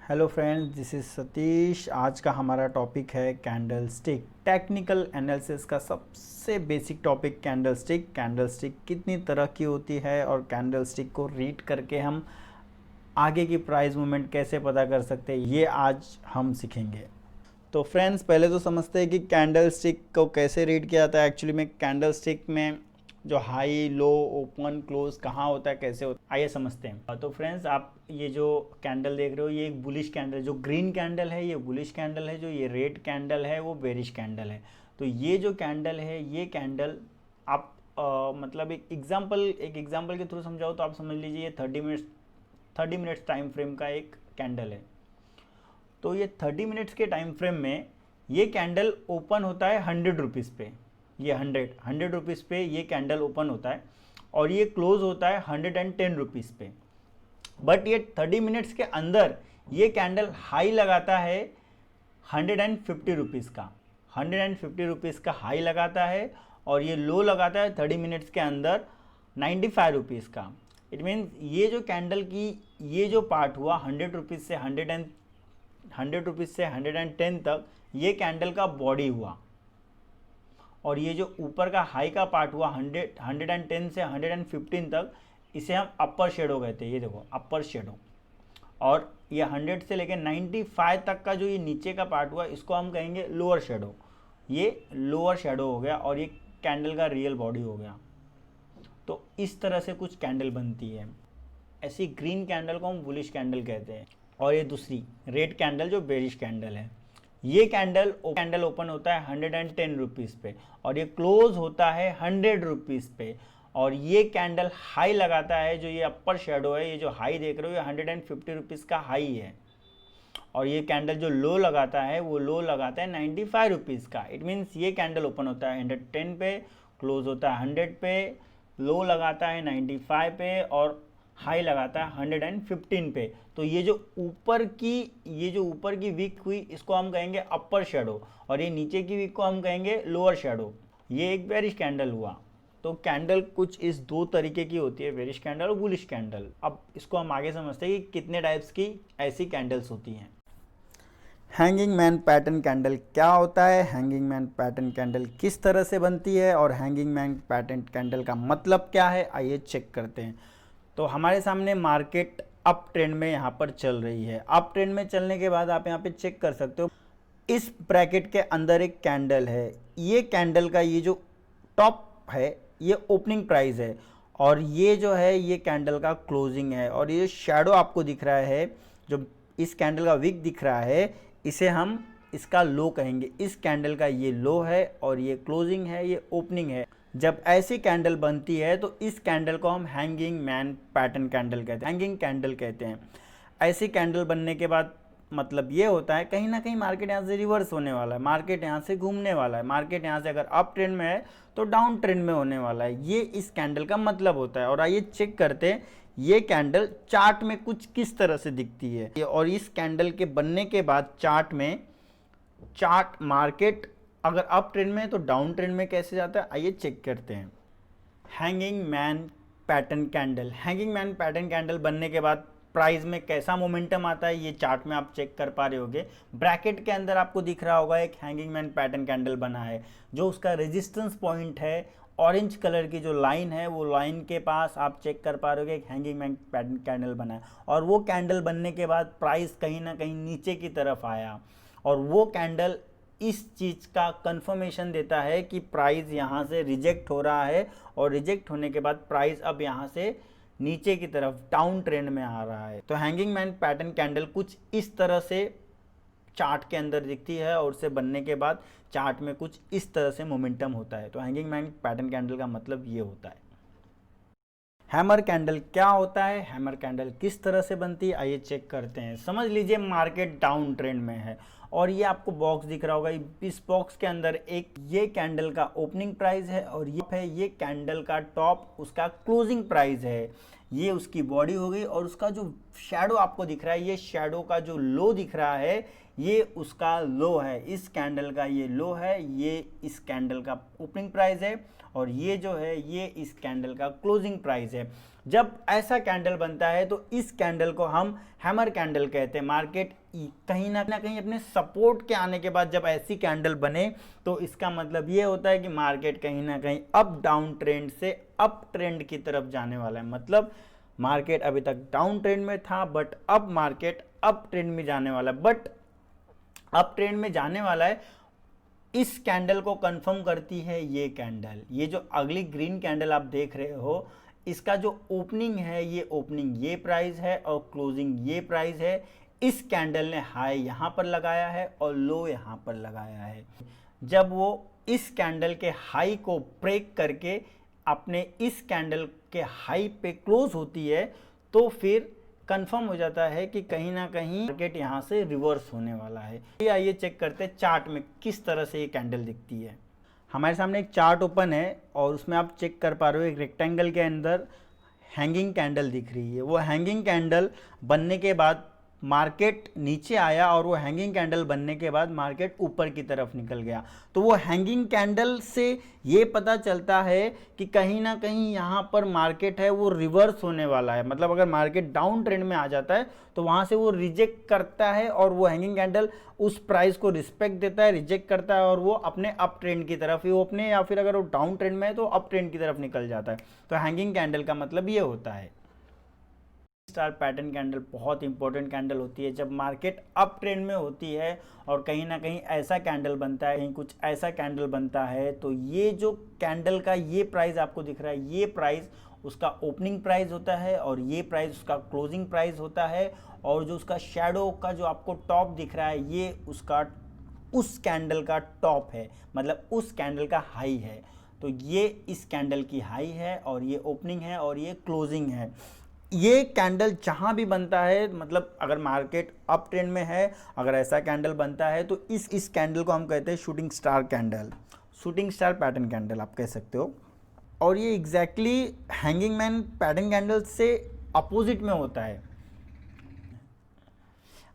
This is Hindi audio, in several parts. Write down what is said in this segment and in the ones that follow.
Hello friends, this is Satish. आज का हमारा टॉपिक है कैंडल स्टिक। टेक्निकल एनालिसिस का सबसे basic topic candle stick. Candle stick कितनी तरह की होती है और कैंडल स्टिक को रीड करके हम आगे की प्राइस मूवमेंट कैसे पता कर सकते हैं, ये आज हम सीखेंगे। तो फ्रेंड्स, पहले तो समझते हैं कि कैंडल स्टिक को कैसे रीड किया जाता है। एक्चुअली में कैंडल स्टिक में जो हाई लो ओपन क्लोज कहाँ होता है, कैसे होता है, आइए समझते हैं। तो फ्रेंड्स, आप ये जो कैंडल देख रहे हो, ये एक बुलिश कैंडल, जो ग्रीन कैंडल है ये बुलिश कैंडल है, जो ये रेड कैंडल है वो बेरिश कैंडल है। तो ये जो कैंडल है, ये कैंडल आप मतलब एक एग्जांपल के थ्रू समझाओ तो आप समझ लीजिए ये 30 मिनट्स टाइम फ्रेम का एक कैंडल है। तो ये 30 मिनट्स के टाइम फ्रेम में ये कैंडल ओपन होता है 100 रुपीज़ पे। ये 100 रुपीज़ पे ये कैंडल ओपन होता है और ये क्लोज होता है 110 रुपीज़ पे। बट ये 30 मिनट्स के अंदर ये कैंडल हाई लगाता है 150 रुपीज़ का। 150 रुपीज़ का हाई लगाता है और ये लो लगाता है 30 मिनट्स के अंदर 95 रुपीज़ का। इट मीन्स ये जो कैंडल की ये जो पार्ट हुआ 100 रुपीज़ से 100 रुपीज़ से 110 तक, ये कैंडल का बॉडी हुआ। और ये जो ऊपर का हाई का पार्ट हुआ 110 से 115 तक, इसे हम अपर शेडो कहते हैं। ये देखो अपर शेडो। और ये 100 से लेकर 95 तक का जो ये नीचे का पार्ट हुआ, इसको हम कहेंगे लोअर शेडो। ये लोअर शेडो हो गया और ये कैंडल का रियल बॉडी हो गया। तो इस तरह से कुछ कैंडल बनती है। ऐसी ग्रीन कैंडल को हम बुलिश कैंडल कहते हैं। और ये दूसरी रेड कैंडल जो बेरिश कैंडल है, ये कैंडल ओपन होता है 110 रुपीज़ पे और ये क्लोज होता है 100 रुपीज़ पे। और ये कैंडल हाई लगाता है, जो ये अपर शेडो है, ये जो हाई देख रहे हो, ये 150 रुपीज़ का हाई है। और ये कैंडल जो लो लगाता है, वो लो लगाता है 95 रुपीज़ का। इट मीन्स ये कैंडल ओपन होता है 110 पे, क्लोज होता है 100 पे, लो लगाता है 95 पे और हाई लगाता है 115 पे। तो ये जो ऊपर की विक हुई, इसको हम कहेंगे अपर शेडो और ये नीचे की विक को हम कहेंगे लोअर शेडो। ये एक बेरिश कैंडल हुआ। तो कैंडल कुछ इस दो तरीके की होती है, बेरिश कैंडल और बुलिश कैंडल। अब इसको हम आगे समझते हैं कि कितने टाइप्स की ऐसी कैंडल्स होती हैं। हैंगिंग मैन पैटर्न कैंडल क्या होता है, हैंगिंग मैन पैटर्न कैंडल किस तरह से बनती है और हैंगिंग मैन पैटर्न कैंडल का मतलब क्या है, आइए चेक करते हैं। तो हमारे सामने मार्केट अप ट्रेंड में यहाँ पर चल रही है। अप ट्रेंड में चलने के बाद आप यहाँ पे चेक कर सकते हो, इस ब्रैकेट के अंदर एक कैंडल है। ये कैंडल का ये जो टॉप है, ये ओपनिंग प्राइस है और ये जो है ये कैंडल का क्लोजिंग है। और ये शैडो आपको दिख रहा है, जो इस कैंडल का विक दिख रहा है, इसे हम इसका लो कहेंगे। इस कैंडल का ये लो है और ये क्लोजिंग है, ये ओपनिंग है। जब ऐसी कैंडल बनती है तो इस कैंडल को हम हैंगिंग मैन पैटर्न कैंडल कहते हैं, हैंगिंग कैंडल कहते हैं। ऐसी कैंडल बनने के बाद मतलब ये होता है कहीं ना कहीं मार्केट यहाँ से रिवर्स होने वाला है, मार्केट यहाँ से घूमने वाला है। मार्केट यहाँ से अगर अप ट्रेंड में है तो डाउन ट्रेंड में होने वाला है। ये इस कैंडल का मतलब होता है। और आइए चेक करते हैं ये कैंडल चार्ट में कुछ किस तरह से दिखती है। और इस कैंडल के बनने के बाद चार्ट मार्केट अगर अप ट्रेंड में है तो डाउन ट्रेंड में कैसे जाता है, आइए चेक करते हैं। Hanging man pattern candle. Hanging man pattern candle बनने के बाद प्राइस में कैसा मोमेंटम आता है, ये चार्ट में आप चेक कर पा रहे होगे। ब्रैकेट के अंदर आपको दिख रहा होगा एक हैंगिंग मैन पैटर्न कैंडल बना है, जो उसका रेजिस्टेंस पॉइंट है, ऑरेंज कलर की जो लाइन है, वो लाइन के पास आप चेक कर पा रहे हो एक हैंगिंग मैन पैटर्न कैंडल बना है। और वो कैंडल बनने के बाद प्राइस कहीं ना कहीं नीचे की तरफ आया और वो कैंडल इस चीज़ का कंफर्मेशन देता है कि प्राइस यहाँ से रिजेक्ट हो रहा है और रिजेक्ट होने के बाद प्राइस अब यहाँ से नीचे की तरफ डाउन ट्रेंड में आ रहा है। तो हैंगिंग मैन पैटर्न कैंडल कुछ इस तरह से चार्ट के अंदर दिखती है और उसे बनने के बाद चार्ट में कुछ इस तरह से मोमेंटम होता है। तो हैंगिंग मैन पैटर्न कैंडल का मतलब ये होता है। हैमर कैंडल क्या होता है, हैमर कैंडल किस तरह से बनती है, आइए चेक करते हैं। समझ लीजिए मार्केट डाउन ट्रेंड में है और ये आपको बॉक्स दिख रहा होगा। इस बॉक्स के अंदर एक ये कैंडल का ओपनिंग प्राइस है और ये कैंडल का टॉप उसका क्लोजिंग प्राइस है। ये उसकी बॉडी हो गई और उसका जो शैडो आपको दिख रहा है, ये शैडो का जो लो दिख रहा है, ये उसका लो है। इस कैंडल का ये लो है, ये इस कैंडल का ओपनिंग प्राइस है और ये जो है ये इस कैंडल का क्लोजिंग प्राइस है। जब ऐसा कैंडल बनता है तो इस कैंडल को हम हैमर कैंडल कहते हैं। मार्केट कहीं ना कहीं अपने सपोर्ट के आने के बाद जब ऐसी कैंडल बने तो इसका मतलब ये होता है कि मार्केट कहीं ना कहीं अप डाउन ट्रेंड से अप ट्रेंड की तरफ जाने वाला है। मतलब मार्केट अभी तक डाउन ट्रेंड में था बट अब मार्केट अप ट्रेंड में जाने वाला है। बट अप ट्रेंड में जाने वाला है, इस कैंडल को कंफर्म करती है ये कैंडल। ये जो अगली ग्रीन कैंडल आप देख रहे हो, इसका जो ओपनिंग है, ये ओपनिंग ये प्राइस है और क्लोजिंग ये प्राइस है। इस कैंडल ने हाई यहाँ पर लगाया है और लो यहाँ पर लगाया है। जब वो इस कैंडल के हाई को ब्रेक करके अपने इस कैंडल के हाई पे क्लोज होती है तो फिर कंफर्म हो जाता है कि कहीं ना कहीं मार्केट यहाँ से रिवर्स होने वाला है। ये आइए चेक करते हैं चार्ट में किस तरह से ये कैंडल दिखती है। हमारे सामने एक चार्ट ओपन है और उसमें आप चेक कर पा रहे हो एक रेक्टेंगल के अंदर हैंगिंग कैंडल दिख रही है। वो हैंगिंग कैंडल बनने के बाद मार्केट नीचे आया और वो हैंगिंग कैंडल बनने के बाद मार्केट ऊपर की तरफ निकल गया। तो वो हैंगिंग कैंडल से ये पता चलता है कि कहीं ना कहीं यहाँ पर मार्केट है वो रिवर्स होने वाला है। मतलब अगर मार्केट डाउन ट्रेंड में आ जाता है तो वहाँ से वो रिजेक्ट करता है और वो हैंगिंग कैंडल उस प्राइस को रिस्पेक्ट देता है, रिजेक्ट करता है और वो अपने अप ट्रेंड की तरफ ही वो अपने, या फिर अगर वो डाउन ट्रेंड में है तो अप ट्रेंड की तरफ निकल जाता है। तो हैंगिंग कैंडल का मतलब ये होता है। स्टार पैटर्न कैंडल बहुत इंपॉर्टेंट कैंडल होती है जब मार्केट अप ट्रेंड में होती है और कहीं ना कहीं ऐसा कैंडल बनता है, कहीं कुछ ऐसा कैंडल बनता है तो ये जो कैंडल का ये प्राइस आपको दिख रहा है, ये प्राइस उसका ओपनिंग प्राइस होता है और ये प्राइस उसका क्लोजिंग प्राइस होता है। और जो उसका शैडो का जो आपको टॉप दिख रहा है ये उसका उस कैंडल का टॉप है, मतलब उस कैंडल का हाई है। तो ये इस कैंडल की हाई है और ये ओपनिंग है और ये क्लोजिंग है। ये कैंडल जहां भी बनता है, मतलब अगर मार्केट अप ट्रेंड में है, अगर ऐसा कैंडल बनता है तो इस कैंडल को हम कहते हैं shooting star candle, shooting star pattern candle आप कह सकते हो। और ये exactly hanging man pattern candle से अपोजिट में होता है।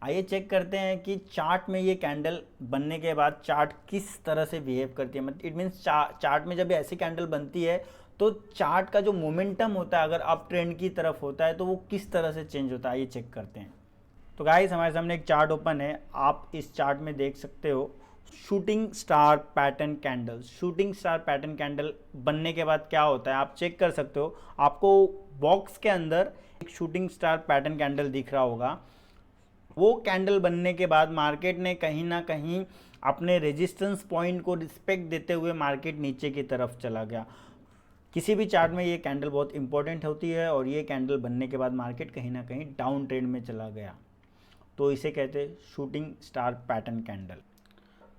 आइए चेक करते हैं कि चार्ट में ये कैंडल बनने के बाद चार्ट किस तरह से बिहेव करती है। मतलब इट मीन्स चार्ट में जब ऐसी कैंडल बनती है तो चार्ट का जो मोमेंटम होता है अगर अप ट्रेंड की तरफ होता है तो वो किस तरह से चेंज होता है, ये चेक करते हैं। तो गाइस हमारे सामने एक चार्ट ओपन है, आप इस चार्ट में देख सकते हो shooting star pattern candle. Shooting star pattern candle बनने के बाद क्या होता है आप चेक कर सकते हो। आपको बॉक्स के अंदर एक शूटिंग स्टार पैटर्न कैंडल दिख रहा होगा। वो कैंडल बनने के बाद मार्केट ने कहीं ना कहीं अपने रेजिस्टेंस पॉइंट को रिस्पेक्ट देते हुए मार्केट नीचे की तरफ चला गया। किसी भी चार्ट में ये कैंडल बहुत इंपॉर्टेंट होती है और ये कैंडल बनने के बाद मार्केट कहीं ना कहीं डाउन ट्रेंड में चला गया, तो इसे कहते हैं शूटिंग स्टार पैटर्न कैंडल।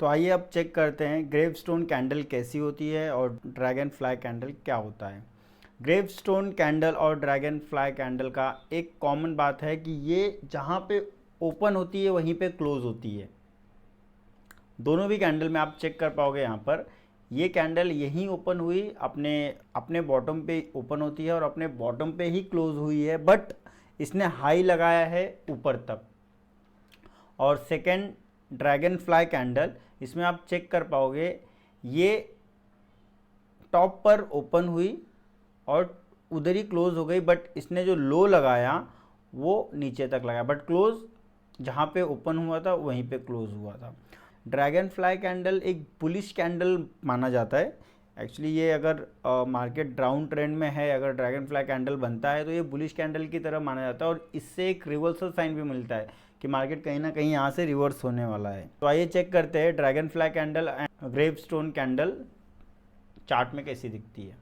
तो आइए अब चेक करते हैं ग्रेवस्टोन कैंडल कैसी होती है और ड्रैगन फ्लाई कैंडल क्या होता है। ग्रेवस्टोन कैंडल और ड्रैगन फ्लाई कैंडल का एक कॉमन बात है कि ये जहाँ पे ओपन होती है वहीं पे क्लोज होती है। दोनों भी कैंडल में आप चेक कर पाओगे। यहाँ पर ये कैंडल यहीं ओपन हुई, अपने बॉटम पे ओपन होती है और अपने बॉटम पे ही क्लोज हुई है, बट इसने हाई लगाया है ऊपर तक। और सेकंड ड्रैगन फ्लाई कैंडल, इसमें आप चेक कर पाओगे ये टॉप पर ओपन हुई और उधर ही क्लोज हो गई, बट इसने जो लो लगाया वो नीचे तक लगाया, बट क्लोज जहाँ पे ओपन हुआ था वहीं पे क्लोज हुआ था। ड्रैगन फ्लाई कैंडल एक बुलिश कैंडल माना जाता है। एक्चुअली ये अगर मार्केट डाउन ट्रेंड में है, अगर ड्रैगन फ्लाई कैंडल बनता है तो ये बुलिश कैंडल की तरह माना जाता है और इससे एक रिवर्सल साइन भी मिलता है कि मार्केट कहीं ना कहीं यहाँ से रिवर्स होने वाला है। तो आइए चेक करते हैं dragon fly candle and gravestone candle chart में कैसी दिखती है।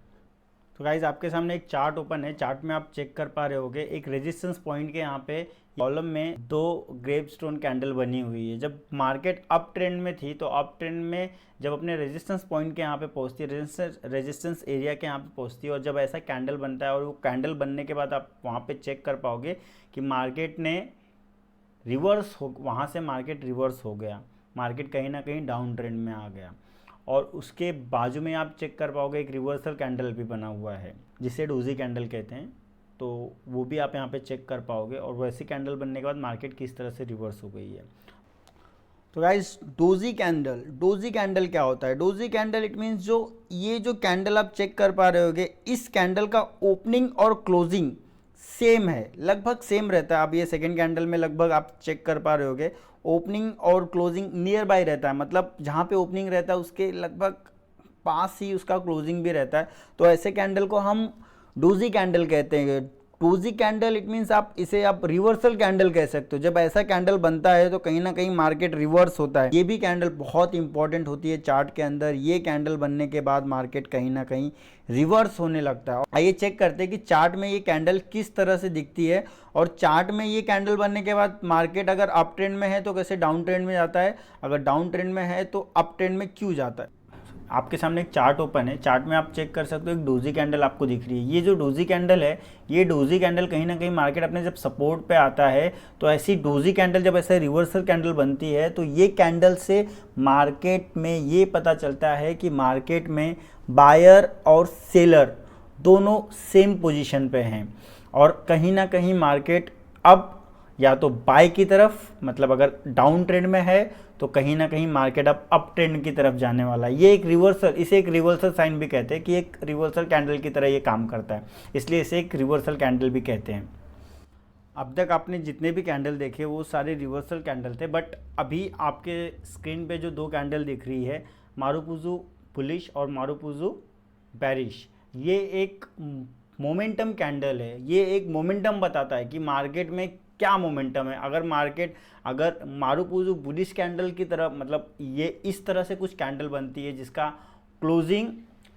तो गाइज आपके सामने एक चार्ट ओपन है, चार्ट में आप चेक कर पा रहे होगे एक रेजिस्टेंस पॉइंट के यहाँ पे कॉलम में दो ग्रेवस्टोन कैंडल बनी हुई है। जब मार्केट अप ट्रेंड में थी तो अप ट्रेंड में जब अपने रेजिस्टेंस पॉइंट के यहाँ पे पहुँचती है, रेजिस्टेंस एरिया के यहाँ पे पहुँचती है और जब ऐसा कैंडल बनता है और वो कैंडल बनने के बाद आप वहाँ पे चेक कर पाओगे कि मार्केट ने रिवर्स हो, वहाँ से मार्केट रिवर्स हो गया, मार्केट कहीं ना कहीं डाउन ट्रेंड में आ गया। और उसके बाजू में आप चेक कर पाओगे एक रिवर्सल कैंडल भी बना हुआ है जिसे डोजी कैंडल कहते हैं, तो वो भी आप यहाँ पे चेक कर पाओगे। और वैसी कैंडल बनने के बाद मार्केट किस तरह से रिवर्स हो गई है। तो गाइस डोजी कैंडल क्या होता है? डोजी कैंडल इट मीन्स जो कैंडल आप चेक कर पा रहे होगे, इस कैंडल का ओपनिंग और क्लोजिंग सेम है, लगभग सेम रहता है। अब ये सेकंड कैंडल में लगभग आप चेक कर पा रहे होगे, ओपनिंग और क्लोजिंग नियर बाय रहता है, मतलब जहाँ पे ओपनिंग रहता है उसके लगभग पास ही उसका क्लोजिंग भी रहता है। तो ऐसे कैंडल को हम डोजी कैंडल कहते हैं। डोजी कैंडल इट मीन्स आप रिवर्सल कैंडल कह सकते हो। जब ऐसा कैंडल बनता है तो कहीं ना कहीं मार्केट रिवर्स होता है। ये भी कैंडल बहुत इंपॉर्टेंट होती है चार्ट के अंदर। ये कैंडल बनने के बाद मार्केट कहीं ना कहीं रिवर्स होने लगता है। आइए चेक करते हैं कि चार्ट में ये कैंडल किस तरह से दिखती है, और चार्ट में ये कैंडल बनने के बाद मार्केट अगर अप ट्रेंड में है तो कैसे डाउन ट्रेंड में जाता है, अगर डाउन ट्रेंड में है तो अप ट्रेंड में क्यों जाता है। आपके सामने एक चार्ट ओपन है, चार्ट में आप चेक कर सकते हो एक डोजी कैंडल आपको दिख रही है। ये जो डोजी कैंडल है, ये डोजी कैंडल कहीं ना कहीं मार्केट अपने जब सपोर्ट पे आता है तो ऐसी डोजी कैंडल जब ऐसे रिवर्सल कैंडल बनती है तो ये कैंडल से मार्केट में ये पता चलता है कि मार्केट में बायर और सेलर दोनों सेम पोजीशन पे हैं, और कहीं ना कहीं मार्केट अब या तो बाय की तरफ, मतलब अगर डाउन ट्रेंड में है तो कहीं ना कहीं मार्केट अब अप ट्रेंड की तरफ जाने वाला है। ये एक रिवर्सल, इसे एक रिवर्सल साइन भी कहते हैं कि एक रिवर्सल कैंडल की तरह ये काम करता है, इसलिए इसे एक रिवर्सल कैंडल भी कहते हैं। अब तक आपने जितने भी कैंडल देखे वो सारे रिवर्सल कैंडल थे, बट अभी आपके स्क्रीन पे जो दो कैंडल दिख रही है, मारुपुजु बुलिश और मारुपुजु बेरिश, ये एक मोमेंटम कैंडल है। ये एक मोमेंटम बताता है कि मार्केट में क्या मोमेंटम है। अगर मारुपुजु बुलिश कैंडल की तरह, मतलब ये इस तरह से कुछ कैंडल बनती है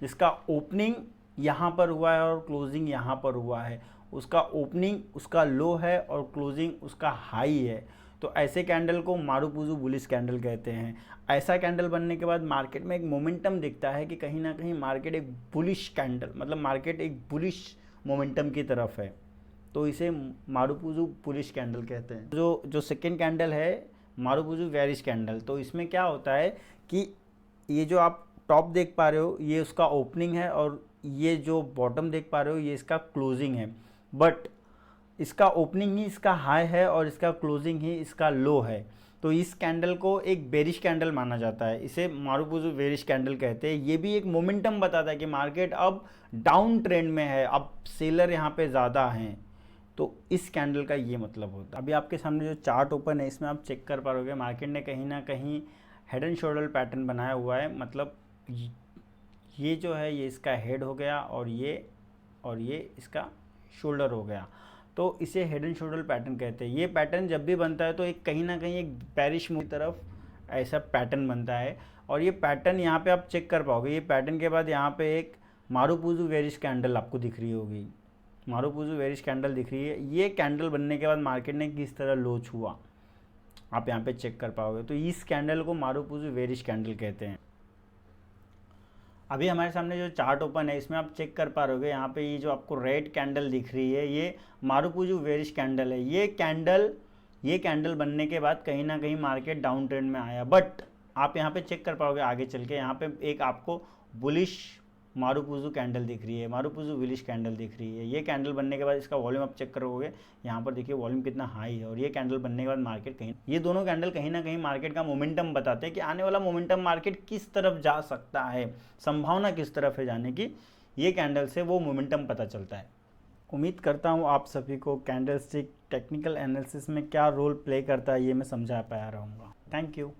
जिसका ओपनिंग यहाँ पर हुआ है और क्लोजिंग यहाँ पर हुआ है, उसका ओपनिंग उसका लो है और क्लोजिंग उसका हाई है, तो ऐसे कैंडल को मारुपुजु बुलिश कैंडल कहते हैं। ऐसा कैंडल बनने के बाद मार्केट में एक मोमेंटम दिखता है कि कहीं ना कहीं मार्केट एक बुलिश कैंडल, मतलब मार्केट एक बुलिश मोमेंटम की तरफ है, तो इसे मारुपुजु बुलिश कैंडल कहते हैं। जो सेकेंड कैंडल है मारुपुजु बेरिश कैंडल, तो इसमें क्या होता है कि ये जो आप टॉप देख पा रहे हो ये उसका ओपनिंग है, और ये जो बॉटम देख पा रहे हो ये इसका क्लोजिंग है, बट इसका ओपनिंग ही इसका हाई है और इसका क्लोजिंग ही इसका लो है, तो इस कैंडल को एक बेरिश कैंडल माना जाता है, इसे मारुपुजु बेरिश कैंडल कहते हैं। ये भी एक मोमेंटम बताता है कि मार्केट अब डाउन ट्रेंड में है, अब सेलर यहाँ पे ज़्यादा हैं, तो इस कैंडल का ये मतलब होता है। अभी आपके सामने जो चार्ट ओपन है इसमें आप चेक कर पाओगे मार्केट ने कहीं ना कहीं हेड एंड शोल्डर पैटर्न बनाया हुआ है, मतलब ये जो है ये इसका हेड हो गया और ये इसका शोल्डर हो गया, तो इसे हेड एंड शोल्डर पैटर्न कहते हैं। ये पैटर्न जब भी बनता है तो एक कहीं ना कहीं एक बेरिश मूव की तरफ ऐसा पैटर्न बनता है, और ये पैटर्न यहाँ पे आप चेक कर पाओगे। ये पैटर्न के बाद यहाँ पे एक मारुपुजु बेरिश कैंडल आपको दिख रही होगी, मारुपुजु बेरिश कैंडल दिख रही है। ये कैंडल बनने के बाद मार्केट ने किस तरह लो छुआ आप यहाँ पे चेक कर पाओगे, तो इस कैंडल को मारुपुजु बेरिश कैंडल कहते हैं। अभी हमारे सामने जो चार्ट ओपन है इसमें आप चेक कर पा रहे हो यहाँ पे ये जो आपको रेड कैंडल दिख रही है ये मारुपुजु बेरिश कैंडल है। ये कैंडल बनने के बाद कहीं ना कहीं मार्केट डाउन ट्रेंड में आया, बट आप यहाँ पे चेक कर पाओगे आगे चल के यहाँ पे एक आपको बुलिश मारुपुजु कैंडल दिख रही है, मारुपुजु बुलिश कैंडल दिख रही है। ये कैंडल बनने के बाद इसका वॉल्यूम आप चेक करोगे यहाँ पर देखिए वॉल्यूम कितना हाई है, और ये कैंडल बनने के बाद मार्केट ये दोनों कैंडल कहीं ना कहीं मार्केट का मोमेंटम बताते हैं कि आने वाला मोमेंटम मार्केट किस तरफ जा सकता है, संभावना किस तरफ है जाने की, ये कैंडल से वो मोमेंटम पता चलता है। उम्मीद करता हूँ आप सभी को कैंडल स्टिक टेक्निकल एनालिसिस में क्या रोल प्ले करता है ये मैं समझा पाया रहूँगा। Thank you.